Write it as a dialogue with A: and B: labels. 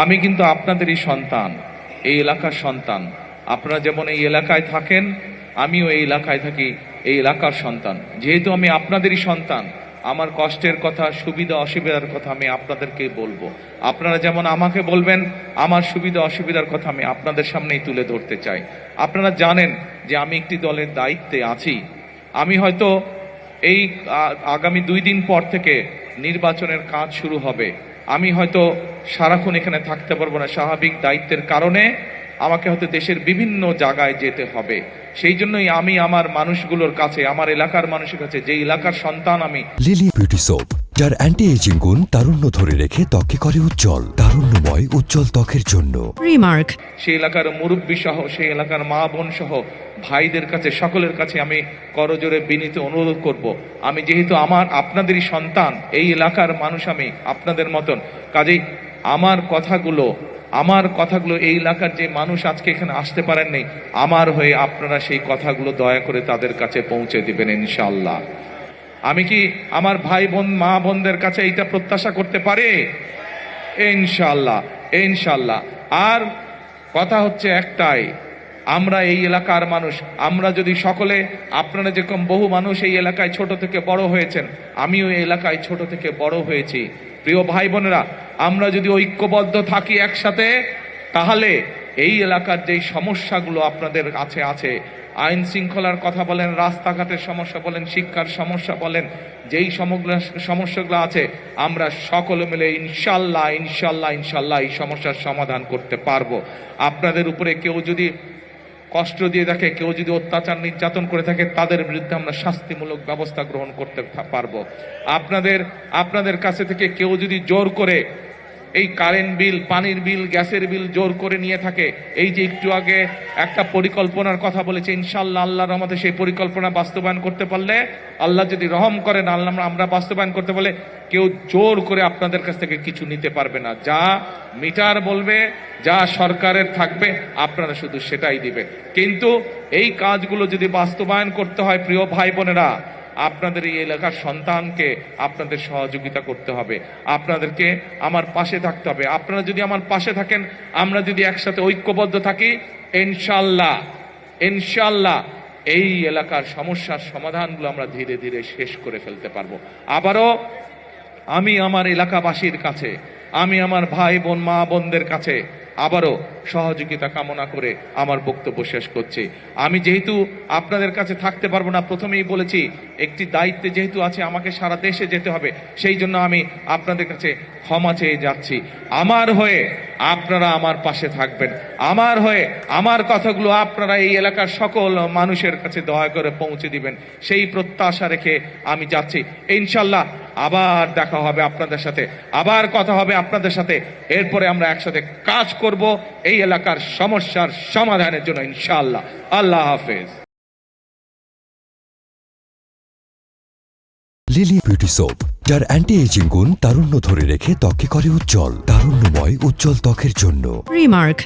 A: আমি কিন্তু আপনাদেরই সন্তান, এই এলাকার সন্তান। আপনারা যেমন এই এলাকায় থাকেন, আমিও এই এলাকায় থাকি, এই এলাকার সন্তান। যেহেতু আমি আপনাদেরই সন্তান, আমার কষ্টের কথা, সুবিধা অসুবিধার কথা আমি আপনাদেরকেই বলবো। আপনারা যেমন আমাকে বলবেন, আমার সুবিধা অসুবিধার কথা আমি আপনাদের সামনেই তুলে ধরতে চাই। আপনারা জানেন যে আমি একটি দলের দায়িত্বে আছি। আমি হয়তো এই আগামী 2 দিন পর থেকে নির্বাচনের কাজ শুরু হবে। আমি হয়তো সারাক্ষণ এখানে থাকতে পারবো না, স্বাভাবিক দায়িত্বের কারণে আমাকে হয়তো দেশের বিভিন্ন জায়গায় যেতে হবে। সেই জন্যই আমি আমার মানুষগুলোর কাছে, আমার এলাকার মানুষের কাছে, যে এলাকার সন্তান আমি।
B: লিলি বিউটি সোপ, যার অ্যান্টি এজিং গুণ তারুণ্য ধরে রেখে ত্বকে করে উজ্জ্বল, তারুণ্যময় উজ্জ্বল ত্বকের জন্য।
C: রিমার্ক।
A: সেই এলাকার মুরব্বী সহ, সেই এলাকার মা বোন সহ ভাইদের কাছে, সকলের কাছে আমি করজোরে বিনীত অনুরোধ করব। আমি যেহেতু আপনাদেরই সন্তান, এই এলাকার মানুষ আমি আপনাদের মতন, কাজেই আমার কথাগুলো এই এলাকার যে মানুষ আজকে এখানে আসতে পারেননি, আমার হয়ে আপনারা সেই কথাগুলো দয়া করে তাদের কাছে পৌঁছে দিবেন ইনশাআল্লাহ। আমি কি আমার ভাই বোন, মা বোনদের কাছে এইটা প্রত্যাশা করতে পারি? ইনশাআল্লাহ, ইনশাআল্লাহ। আর কথা হচ্ছে একটাই, আমরা এই এলাকার মানুষ, আমরা যদি সকলে, আপনারা যেরকম বহু মানুষ এই এলাকায় ছোট থেকে বড় হয়েছেন, আমিও এই এলাকায় ছোট থেকে বড় হয়েছি। প্রিয় ভাই বোনেরা, আমরা যদি ঐক্যবদ্ধ থাকি একসাথে, তাহলে এই এলাকার যেই সমস্যাগুলো আপনাদের কাছে আছে, আইন শৃঙ্খলার কথা বলেন, রাস্তাঘাটের সমস্যা বলেন, শিক্ষার সমস্যা বলেন, যেই সমস্যাগুলো আছে, আমরা সকলে মিলে ইনশাল্লাহ ইনশাল্লাহ ইনশাল্লাহ এই সমস্যার সমাধান করতে পারবো। আপনাদের উপরে কেউ যদি কষ্ট দিয়ে থাকে, কেউ যদি অত্যাচার নির্যাতন করে থাকে, তাদের বিরুদ্ধে আমরা শাস্তিমূলক ব্যবস্থা গ্রহণ করতে পারবো। আপনাদের কাছে থেকে কেউ যদি জোর করে এই কারেন্ট বিল, পানির বিল, গ্যাসের বিল জোর করে নিয়ে থাকে, এই যে একটু আগে একটা পরিকল্পনার কথা বলেছে, ইনশাআল্লাহ আল্লাহর রহমতে সেই পরিকল্পনা বাস্তবায়ন করতে পারলে, আল্লাহ যদি রহম করেন, আমরা বাস্তবায়ন করতে পারলে, কেউ জোর করে আপনাদের কাছ থেকে কিছু নিতে পারবে না। যা মিটার বলবে, যা সরকারের থাকবে, আপনারা শুধু সেটাই দিবেন। কিন্তু এই কাজগুলো যদি বাস্তবায়ন করতে হয়, প্রিয় ভাই বোনেরা, আপনাদের এই এলাকার সন্তানকে আপনাদের সহযোগিতা করতে হবে, আপনাদেরকে আমার পাশে থাকতে হবে। আপনারা যদি আমার পাশে থাকেন, আমরা যদি একসাথে ঐক্যবদ্ধ থাকি, ইনশাআল্লাহ ইনশাআল্লাহ এই এলাকার সমস্যার সমাধানগুলো আমরা ধীরে ধীরে শেষ করে ফেলতে পারবো। আবারও আমি আমার এলাকাবাসীর কাছে, আমি আমার ভাই বোন, মা বোনদের কাছে আবারও সহযোগিতা কামনা করে আমার বক্তব্য শেষ করছি। আমি যেহেতু আপনাদের কাছে থাকতে পারবো না, প্রথমেই বলেছি, একটি দায়িত্বে যেহেতু আছে, আমাকে সারা দেশে যেতে হবে, সেই জন্য আমি আপনাদের কাছে ক্ষমা চেয়ে যাচ্ছি। আমার হয়ে আপনারা আমার পাশে থাকবেন, আমার হয়ে আমার কথাগুলো আপনারা এই এলাকার সকল মানুষের কাছে দয়া করে পৌঁছে দিবেন, সেই প্রত্যাশা রেখে আমি যাচ্ছি। ইনশাল্লাহ আবার দেখা হবে আপনাদের সাথে, আবার কথা হবে আপনাদের সাথে। এরপরে আমরা একসাথে কাজ করব এই এলাকার সমস্যার সমাধানের জন্য ইনশাআল্লাহ। আল্লাহ হাফেজ।
B: লিলি বিউটি সোপ, যার অ্যান্টি এজিং গুণ তারুণ্য ধরে রেখে ত্বকে করে উজ্জ্বল, তারুণ্যময় উজ্জ্বল ত্বকের জন্য।
C: রিমার্ক।